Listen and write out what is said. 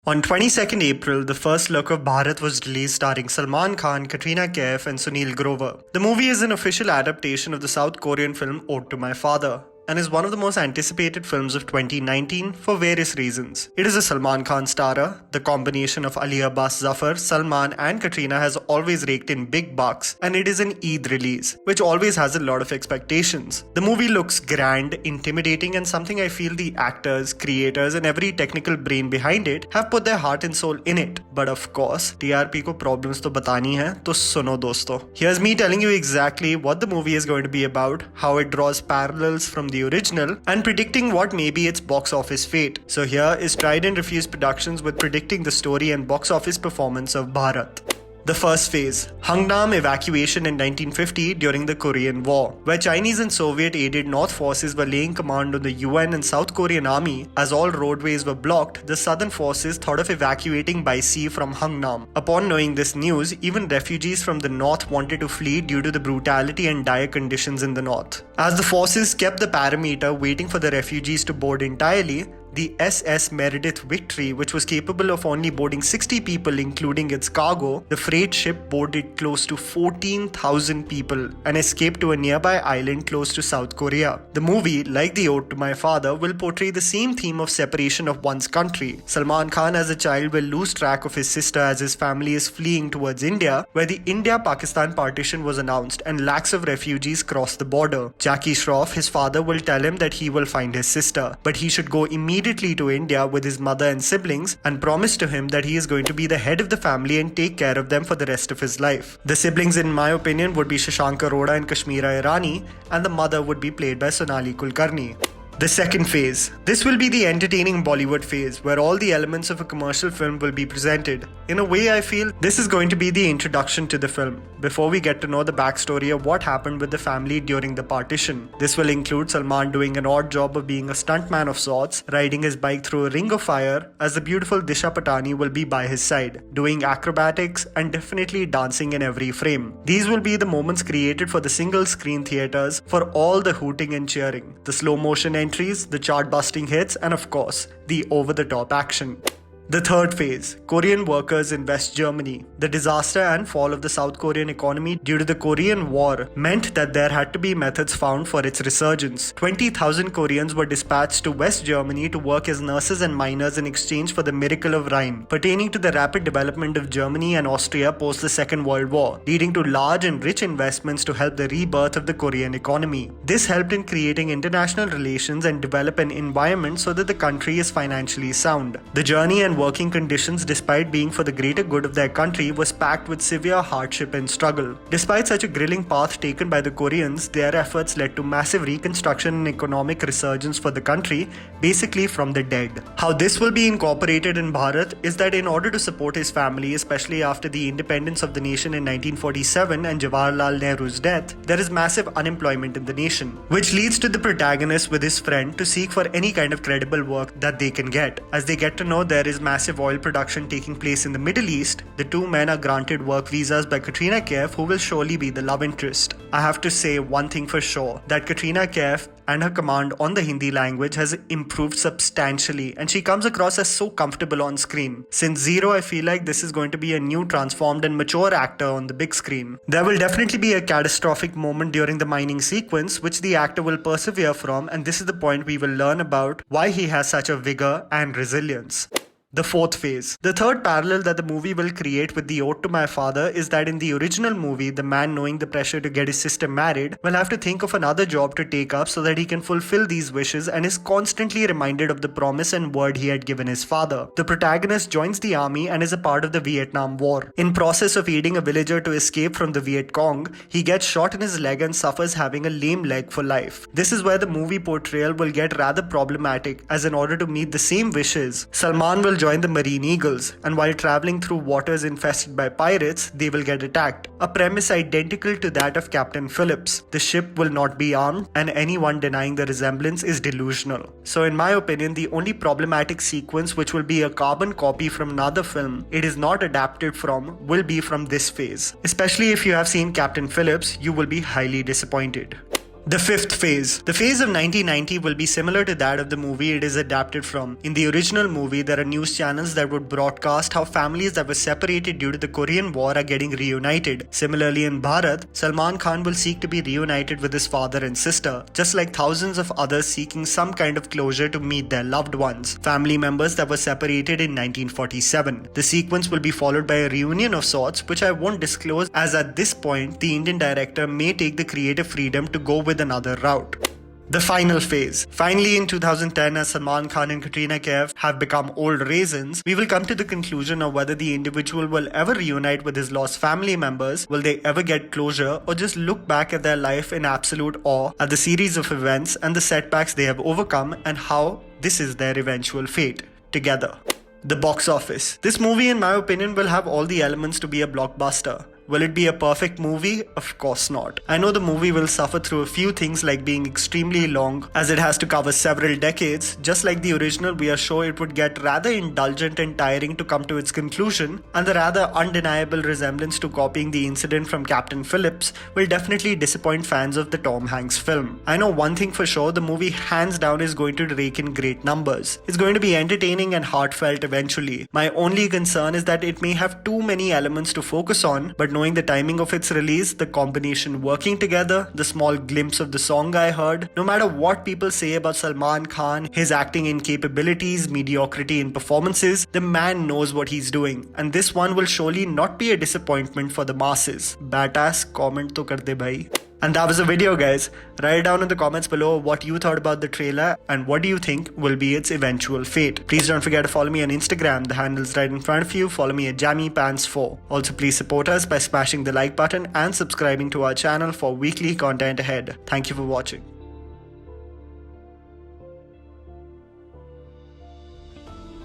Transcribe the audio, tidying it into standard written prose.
On 22nd April, the first look of Bharat was released starring Salman Khan, Katrina Kaif and Sunil Grover. The movie is an official adaptation of the South Korean film Ode to My Father, and is one of the most anticipated films of 2019 for various reasons. It is a Salman Khan starrer. The combination of Ali Abbas Zafar, Salman and Katrina has always raked in big bucks, and it is an Eid release, which always has a lot of expectations. The movie looks grand, intimidating, and something I feel the actors, creators and every technical brain behind it have put their heart and soul in it. But of course, TRP ko problems to batani hai, to suno dosto. Here's me telling you exactly what the movie is going to be about, how it draws parallels from the original, and predicting what may be its box office fate. So here is Tried&Refused Productions with predicting the story and box office performance of Bharat. The first phase, HUNGNAM evacuation in 1950 during the Korean War, where Chinese and Soviet-aided North forces were laying command on the UN and South Korean army. As all roadways were blocked, the Southern forces thought of evacuating by sea from HUNGNAM. Upon knowing this news, even refugees from the North wanted to flee due to the brutality and dire conditions in the North. As the forces kept the perimeter waiting for the refugees to board entirely, the SS Meredith Victory, which was capable of only boarding 60 people including its cargo, the freight ship boarded close to 14,000 people and escaped to a nearby island close to South Korea. The movie, like the Ode to My Father, will portray the same theme of separation of one's country. Salman Khan as a child will lose track of his sister as his family is fleeing towards India, where the India-Pakistan partition was announced and lakhs of refugees crossed the border. Jackie Shroff, his father, will tell him that he will find his sister, but he should go immediately to India with his mother and siblings and promise to him that he is going to be the head of the family and take care of them for the rest of his life. The siblings, in my opinion, would be Shashank Arora and Kashmira Irani, and the mother would be played by Sonali Kulkarni. The second phase. This will be the entertaining Bollywood phase, where all the elements of a commercial film will be presented. In a way, I feel this is going to be the introduction to the film, before we get to know the backstory of what happened with the family during the partition. This will include Salman doing an odd job of being a stuntman of sorts, riding his bike through a ring of fire, as the beautiful Disha Patani will be by his side, doing acrobatics and definitely dancing in every frame. These will be the moments created for the single screen theatres for all the hooting and cheering, the slow motion entries, the chart-busting hits, and of course, the over-the-top action. The third phase, Korean workers in West Germany. The disaster and fall of the South Korean economy due to the Korean War meant that there had to be methods found for its resurgence. 20,000 Koreans were dispatched to West Germany to work as nurses and miners in exchange for the miracle of Rhine, pertaining to the rapid development of Germany and Austria post the Second World War, leading to large and rich investments to help the rebirth of the Korean economy. This helped in creating international relations and develop an environment so that the country is financially sound. The journey and working conditions, despite being for the greater good of their country, was packed with severe hardship and struggle. Despite such a grilling path taken by the Koreans, their efforts led to massive reconstruction and economic resurgence for the country, basically from the dead. How this will be incorporated in Bharat is that in order to support his family, especially after the independence of the nation in 1947 and Jawaharlal Nehru's death, there is massive unemployment in the nation, which leads to the protagonist with his friend to seek for any kind of credible work that they can get. As they get to know there is massive oil production taking place in the Middle East, the two men are granted work visas by Katrina Kaif, who will surely be the love interest. I have to say one thing for sure, that Katrina Kaif and her command on the Hindi language has improved substantially, and she comes across as so comfortable on screen. Since Zero, I feel like this is going to be a new, transformed and mature actor on the big screen. There will definitely be a catastrophic moment during the mining sequence, which the actor will persevere from, and this is the point we will learn about why he has such a vigor and resilience. The fourth phase. The third parallel that the movie will create with the Ode to My Father is that in the original movie, the man, knowing the pressure to get his sister married, will have to think of another job to take up so that he can fulfill these wishes, and is constantly reminded of the promise and word he had given his father. The protagonist joins the army and is a part of the Vietnam War. In process of aiding a villager to escape from the Viet Cong, he gets shot in his leg and suffers having a lame leg for life. This is where the movie portrayal will get rather problematic, as in order to meet the same wishes, Salman will join the Marine Eagles, and while traveling through waters infested by pirates, they will get attacked. A premise identical to that of Captain Phillips. The ship will not be armed, and anyone denying the resemblance is delusional. So in my opinion, the only problematic sequence, which will be a carbon copy from another film it is not adapted from, will be from this phase. Especially if you have seen Captain Phillips, you will be highly disappointed. The fifth phase. The phase of 1990 will be similar to that of the movie it is adapted from. In the original movie, there are news channels that would broadcast how families that were separated due to the Korean War are getting reunited. Similarly, in Bharat, Salman Khan will seek to be reunited with his father and sister, just like thousands of others seeking some kind of closure to meet their loved ones, family members that were separated in 1947. The sequence will be followed by a reunion of sorts, which I won't disclose, as at this point, the Indian director may take the creative freedom to go with another route. The final phase. Finally, in 2010, as Salman Khan and Katrina Kaif have become old raisins, we will come to the conclusion of whether the individual will ever reunite with his lost family members, will they ever get closure, or just look back at their life in absolute awe at the series of events and the setbacks they have overcome, and how this is their eventual fate together. The box office. This movie, in my opinion, will have all the elements to be a blockbuster. Will it be a perfect movie? Of course not. I know the movie will suffer through a few things like being extremely long, as it has to cover several decades. Just like the original, we are sure it would get rather indulgent and tiring to come to its conclusion, and the rather undeniable resemblance to copying the incident from Captain Phillips will definitely disappoint fans of the Tom Hanks film. I know one thing for sure, the movie hands down is going to rake in great numbers. It's going to be entertaining and heartfelt eventually. My only concern is that it may have too many elements to focus on, but knowing the timing of its release, the combination working together, the small glimpse of the song I heard, no matter what people say about Salman Khan, his acting incapabilities, mediocrity in performances, the man knows what he's doing. And this one will surely not be a disappointment for the masses. Badass comment to kar de bhai. And that was the video, guys. Write down in the comments below what you thought about the trailer and what do you think will be its eventual fate. Please don't forget to follow me on Instagram. The handle's right in front of you. Follow me at JammyPants4. Also, please support us by smashing the like button and subscribing to our channel for weekly content ahead. Thank you for watching.